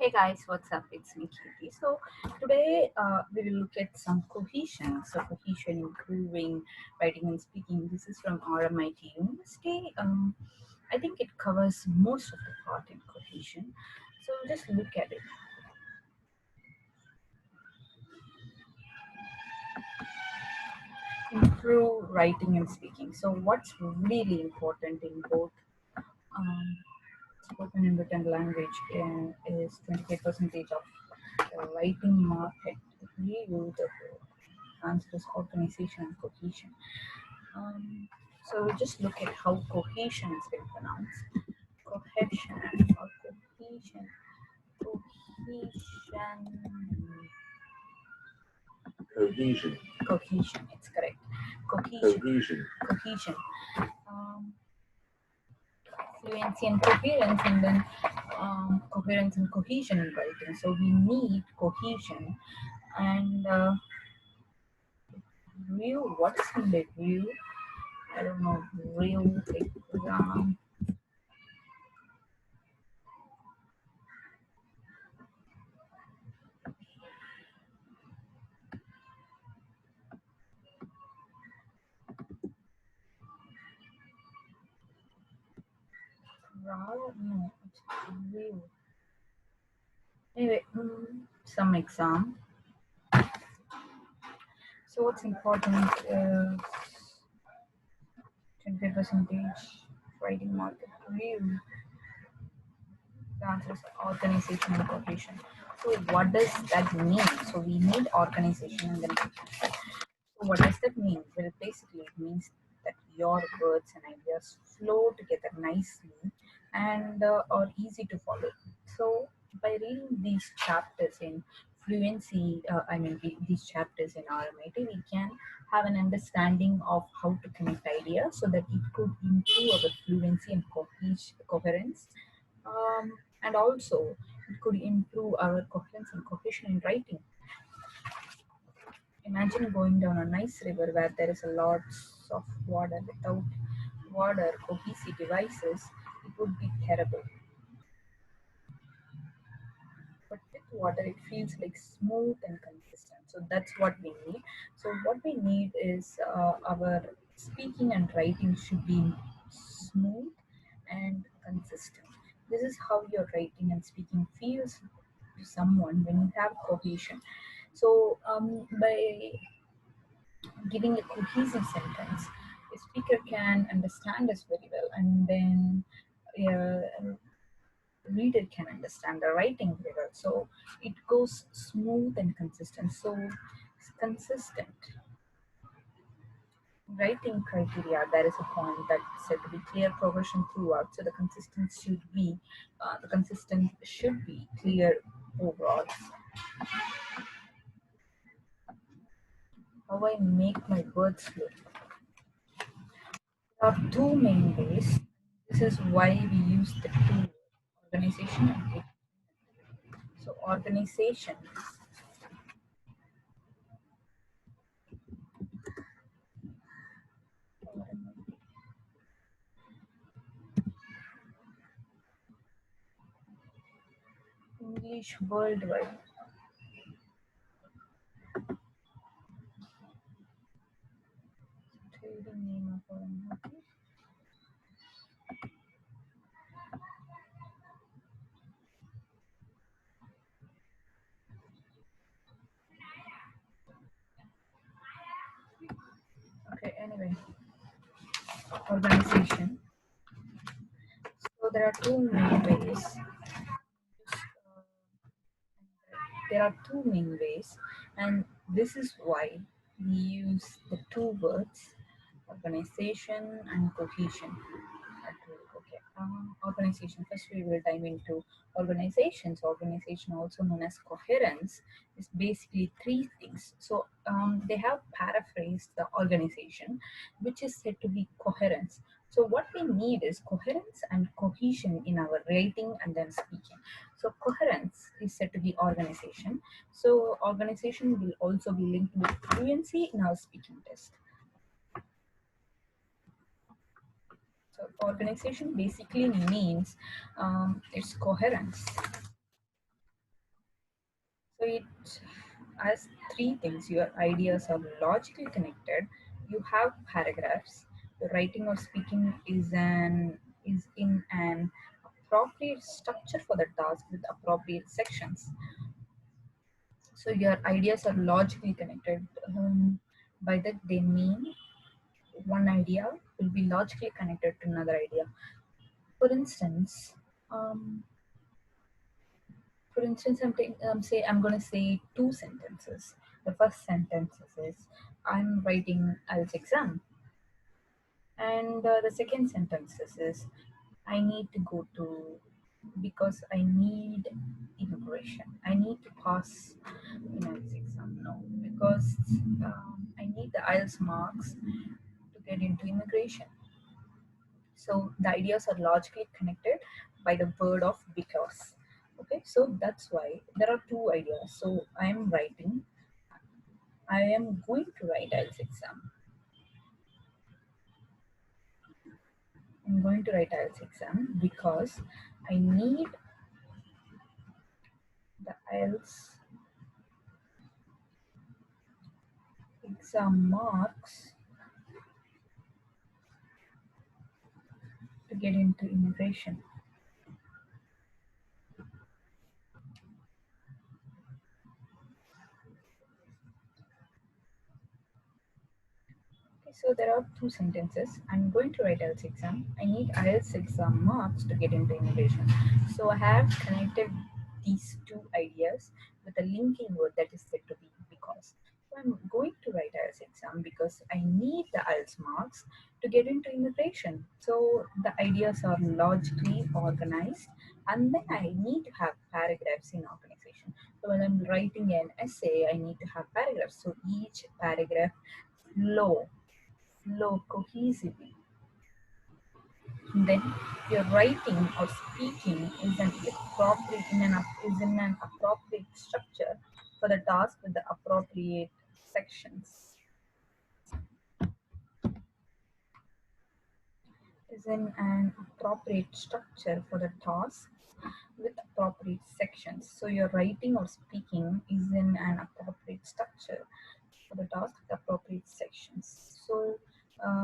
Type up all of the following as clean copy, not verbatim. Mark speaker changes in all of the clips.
Speaker 1: Hey guys, what's up? It's me, Kirti. So today we will look at some cohesion. So cohesion, improving writing and speaking. This is from RMIT University. I think it covers most of the part in cohesion. So just look at it. Improve writing and speaking. So what's really important in both um, spoken and written language is 25% of the writing market. Review the answers organization and cohesion. So we just look at how cohesion is been pronounced. Cohesion or cohesion. Cohesion.
Speaker 2: Cohesion.
Speaker 1: Cohesion. It's correct. Cohesion.
Speaker 2: Cohesion.
Speaker 1: Cohesion. Um, Fluency and coherence, and then coherence and cohesion in writing. So we need cohesion and view. What's in the view? I don't know. View exam. No, it's view. Anyway, some exam. So what's important is 20 percentage writing market view. The answer is organization and cohesion. So what does that mean? So we need organization and then cohesion. So what does that mean? Well, basically it means that your words and ideas flow together nicely and are easy to follow. So by reading these chapters in fluency, these chapters in RMIT, we can have an understanding of how to connect ideas so that it could improve our fluency and coherence. And also it could improve our coherence and cohesion in writing. Imagine going down a nice river where there is a lots of water. Without water, cohesive devices, it would be terrible. But with water, it feels like smooth and consistent. So that's what we need. So what we need is our speaking and writing should be smooth and consistent. This is how your writing and speaking feels to someone when you have cohesion. So by giving a cohesive sentence, a speaker can understand us very well, and then a reader can understand the writing very well. So it goes smooth and consistent. So it's consistent writing criteria. There is a point that said to be clear progression throughout. So the consistent should be clear overall. How I make my words look. There are two main ways. This is why we use the two organization and group. So organization, English worldwide. Trading name of organization. Okay, anyway, organization. So there are two main ways. There are two main ways, and this is why we use the two words organization and cohesion. Okay. Organization. First, we will dive into organizations. Organization, also known as coherence, is basically three things. So they have paraphrased the organization, which is said to be coherence. So what we need is coherence and cohesion in our writing and then speaking. So coherence is said to be organization. So organization will also be linked with fluency in our speaking test. So organization basically means its coherence. So it has three things. Your ideas are logically connected. You have paragraphs. Your writing or speaking is in an appropriate structure for the task with appropriate sections. So your ideas are logically connected. By that they mean one idea will be logically connected to another idea. For instance, um, I'm going to say two sentences. The first sentence is, I'm writing IELTS exam, and the second sentence is, I need to go to because I need immigration. I need to pass in IELTS exam. No, because I need the IELTS marks to get into immigration. So the ideas are logically connected by the word of because. Okay, so that's why there are two ideas. So I am going to write IELTS exam. I'm going to write IELTS exam because I need the IELTS exam marks to get into immigration. Okay, so there are two sentences. I'm going to write IELTS exam. I need IELTS exam marks to get into immigration. So I have connected these two ideas with a linking word that is said to be because. So I'm going to write IELTS exam because I need the IELTS marks to get into immigration. So the ideas are logically organized, and then I need to have paragraphs in organization. So when I'm writing an essay, I need to have paragraphs. So each paragraph flow flow cohesively. Then your writing or speaking is in an appropriate structure for the task with the appropriate sections. Is in an appropriate structure for the task with appropriate sections. So your writing or speaking is in an appropriate structure for the task with appropriate sections. So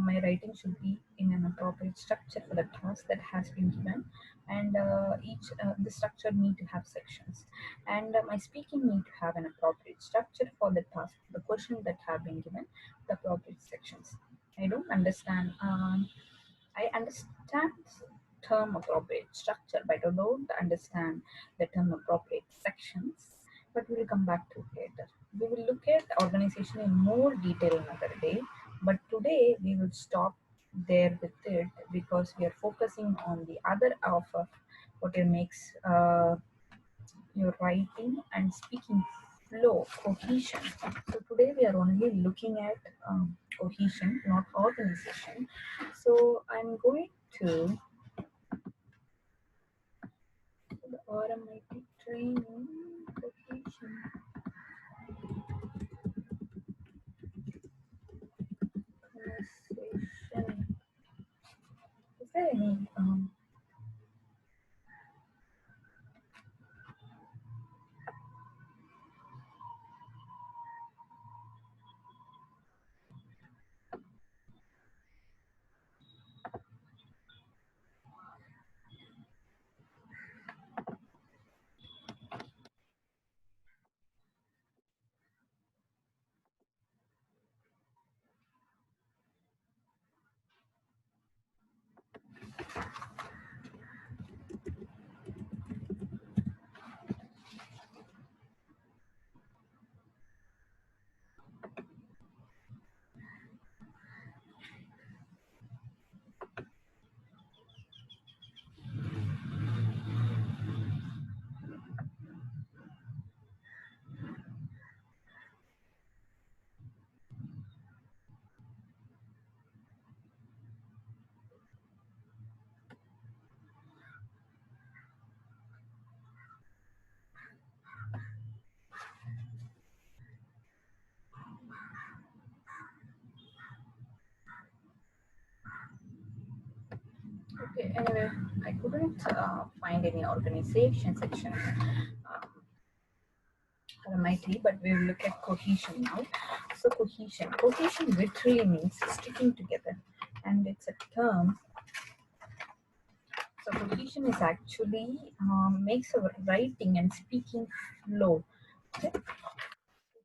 Speaker 1: my writing should be in an appropriate structure for the task that has been given, and each the structure need to have sections, and my speaking need to have an appropriate structure for the task, the question that have been given, the appropriate sections. I don't understand. I understand term appropriate structure, but I don't understand the term appropriate sections. But we will come back to it later. We will look at organization in more detail another day. But today we will stop there with it because we are focusing on the other half of what it makes your writing and speaking flow, cohesion. So today we are only looking at cohesion, not organization. So I'm going to the automatic training cohesion conversation. Is there any okay, anyway, I couldn't find any organization section. Um, Mighty, but we'll look at cohesion now. So cohesion literally means sticking together, and it's a term. So cohesion is actually makes our writing and speaking flow. Okay?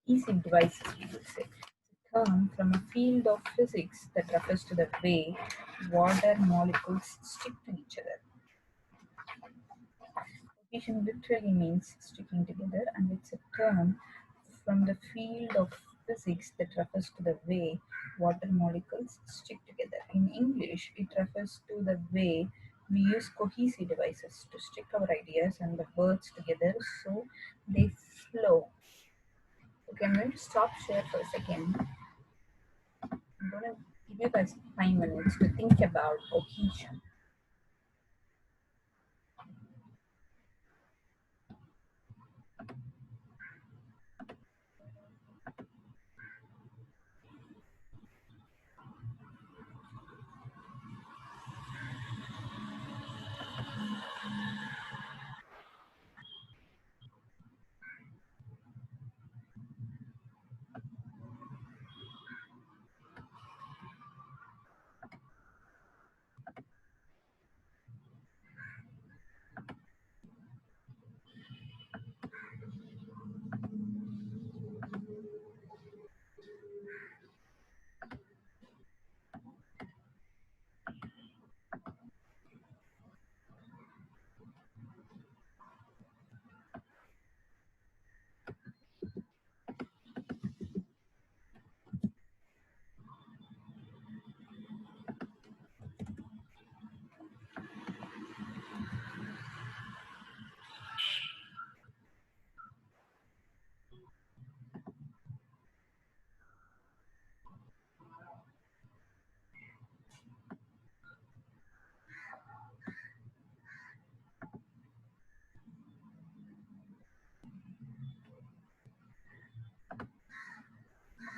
Speaker 1: Cohesive devices, we will say. It's a term from a field of physics that refers to the way water molecules stick to each other. Cohesion literally means sticking together, and it's a term from the field of physics that refers to the way water molecules stick together. In English, it refers to the way we use cohesive devices to stick our ideas and the words together so they flow. Okay, I'm going to stop share for a second. I'm going to give you guys 5 minutes to think about cohesion.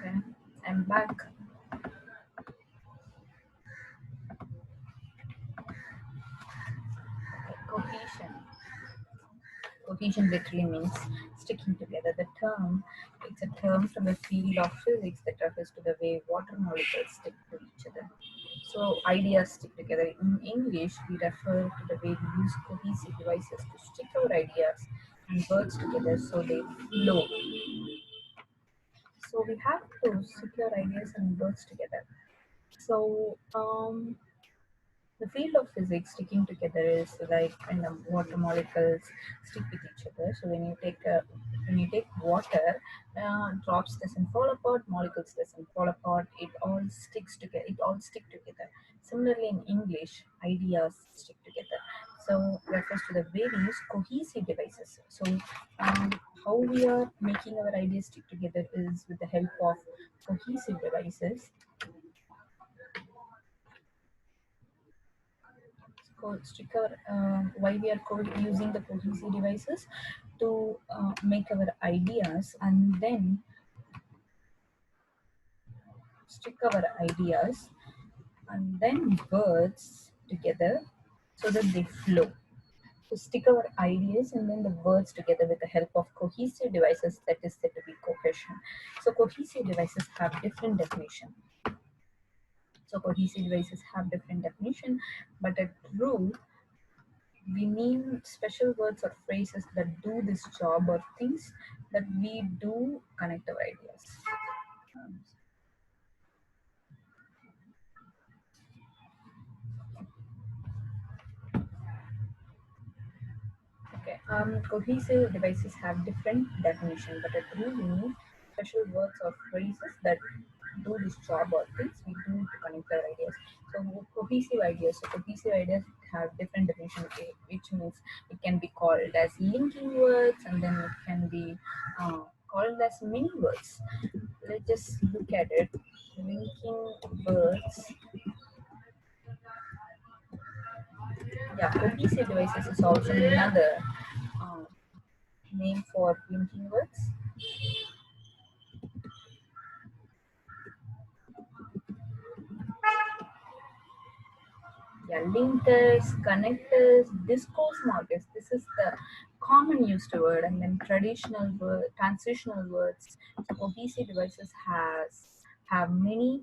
Speaker 1: Okay, I'm back. Okay, cohesion. Cohesion literally means sticking together. It's a term from the field of physics that refers to the way water molecules stick to each other. So ideas stick together. In English, we refer to the way we use cohesive devices to stick our ideas and words together so they flow. So we have to stick our ideas and words together. So the field of physics sticking together is like when the water molecules stick with each other. So when you take water, drops doesn't fall apart, molecules doesn't fall apart. It all sticks together. It all stick together. Similarly, in English, ideas stick together. So refers to the way we use cohesive devices. So how we are making our ideas stick together is with the help of cohesive devices. Sticker why we are using the cohesive devices to make our ideas and then stick our ideas and then words together so that they flow. To stick our ideas and then the words together with the help of cohesive devices, that is said to be cohesion. So cohesive devices have different definition. So cohesive devices have different definition, but at root we mean special words or phrases that do this job or things that we do connect our ideas. Um, okay. Cohesive devices have different definition, but at root we mean special words or phrases that do this job or things we do to connect our ideas. So cohesive ideas have different definition, okay, which means it can be called as linking words and then it can be called as mini words. Let's just look at it. Linking words. Yeah, cohesive devices is also another uh, name for linking words. Yeah, linkers, connectors, discourse markers. This is the common used word and then traditional word, transitional words. So cohesive devices have many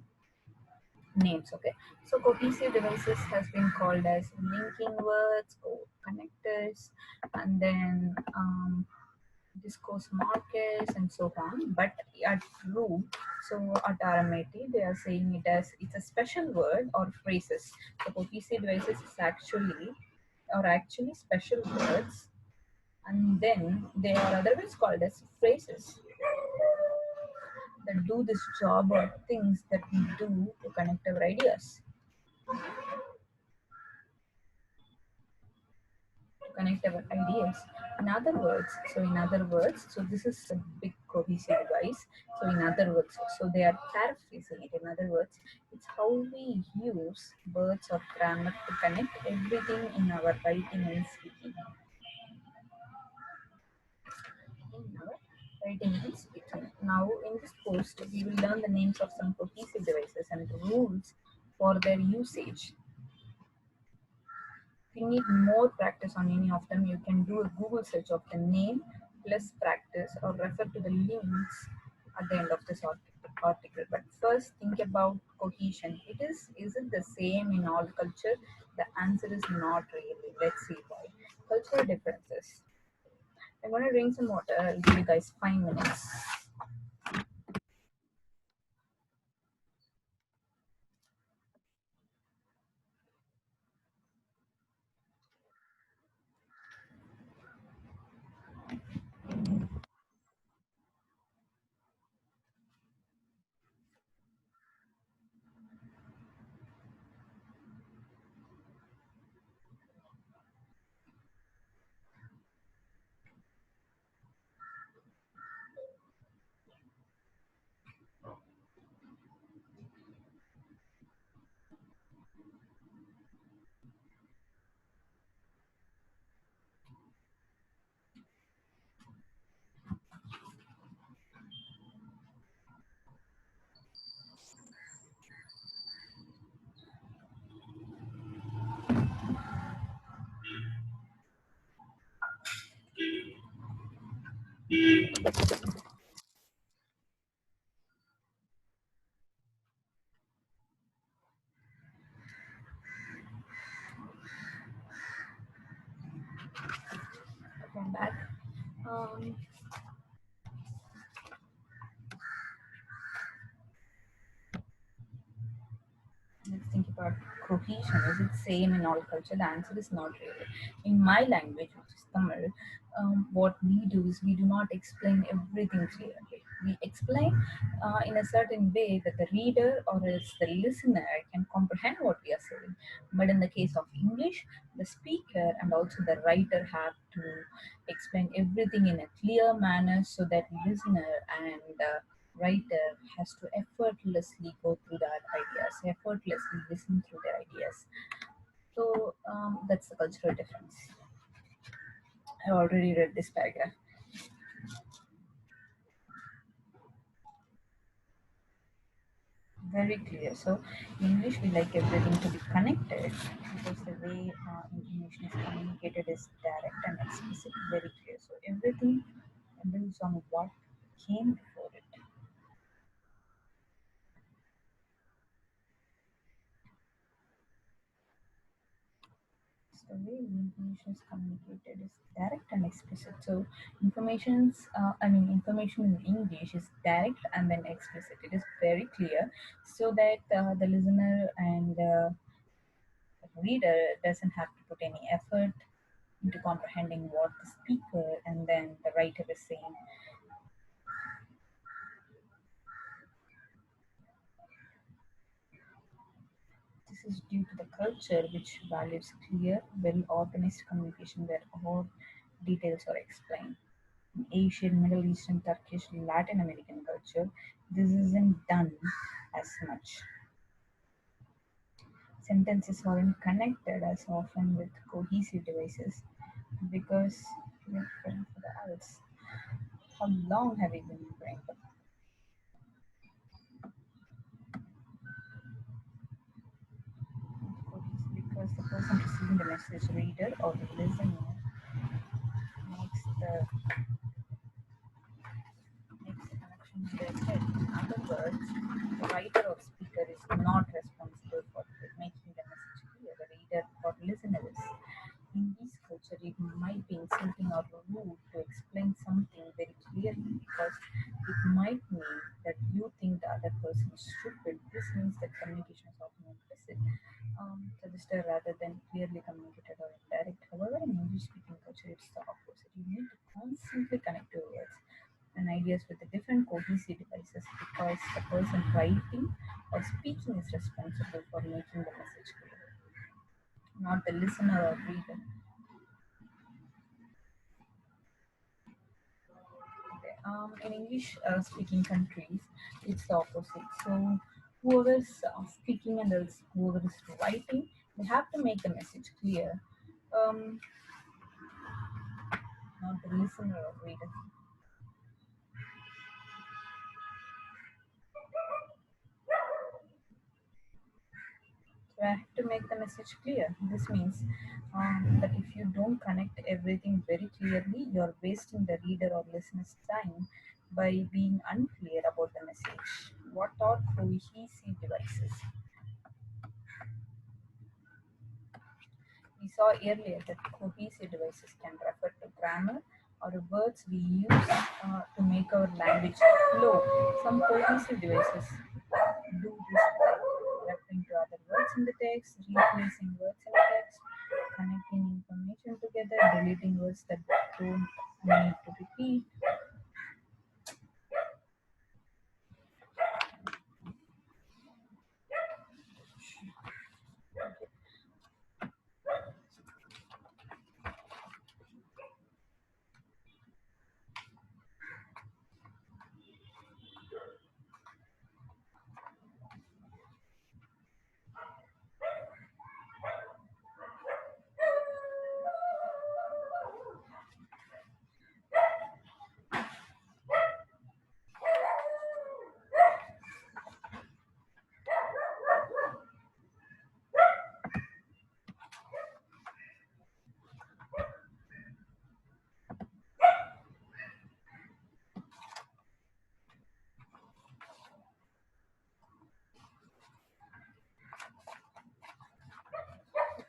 Speaker 1: names. Okay, so cohesive devices has been called as linking words or connectors, and then discourse markers and so on. But at root, so at RMIT, they are saying it as it's a special word or phrases. So cohesive devices is actually special words, and then they are otherwise called as phrases that do this job or things that we do to connect our ideas, to connect our ideas. So this is a big cohesive device. So in other words, so they are paraphrasing it. In other words, it's how we use words or grammar to connect everything in our writing and speaking. In our writing and speaking. Now, in this post, we will learn the names of some cohesive devices and rules for their usage. If you need more practice on any of them, you can do a Google search of the name plus practice or refer to the links at the end of this article. But first, think about cohesion. Is it the same in all culture? The answer is not really. Let's see why. Cultural differences. I'm going to drink some water. I'll give you guys 5 minutes. Come back. Um, let's think about cohesion. Is it same in all culture? The answer is not really. In my language, which is Tamil, what we do is we do not explain everything clearly. We explain in a certain way that the reader or else the listener can comprehend what we are saying. But in the case of English, the speaker and also the writer have to explain everything in a clear manner so that listener and writer has to effortlessly go through their ideas, effortlessly listen through their ideas. So that's the cultural difference. I already read this paragraph. Very clear. So in English, we like everything to be connected because the way information is communicated is direct and explicit, very clear. So everything builds on what came before it. So the way information is communicated is direct and explicit. So information in English is direct and then explicit. It is very clear, so that the listener and reader doesn't have to put any effort into comprehending what the speaker and then the writer is saying. This is due to the culture which values clear, well organized communication where all details are explained. Asian, Middle Eastern, Turkish, Latin American culture, this isn't done as much. Sentences aren't connected as often with cohesive devices because we're preparing for the else. How long have you been preparing for cohesive? Because the person receiving the message, reader or the listener, makes the makes a connection in their head. In other words, the writer or speaker is not responsible for making the message clear. The reader or listener is. In this culture, it might be insulting or rude to explain something very clearly because it might mean that you think the other person is stupid. This means that communication is often implicit, suggested rather than clearly communicated or indirect. However, in English speaking culture, it's the opposite. You need to constantly connect your words and ideas with the different cohesive devices because the person writing or speaking is responsible for making the message clear, not the listener or reader. Okay. In English speaking countries, it's the opposite. So whoever's speaking and else whoever is writing, they have to make the message clear, um, not the listener or reader. So I have to make the message clear. This means that if you don't connect everything very clearly, you're wasting the reader or listener's time by being unclear about the message. What are cohesive devices? We saw earlier that cohesive devices can refer to grammar or words we use to make our language flow. Some cohesive devices do this by referring to other words in the text, replacing words in the text, connecting information together, deleting words that don't need to repeat.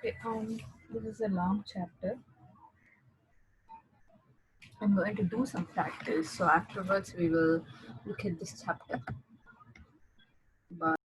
Speaker 1: Okay, this is a long chapter. I'm going to do some practice. So afterwards, we will look at this chapter.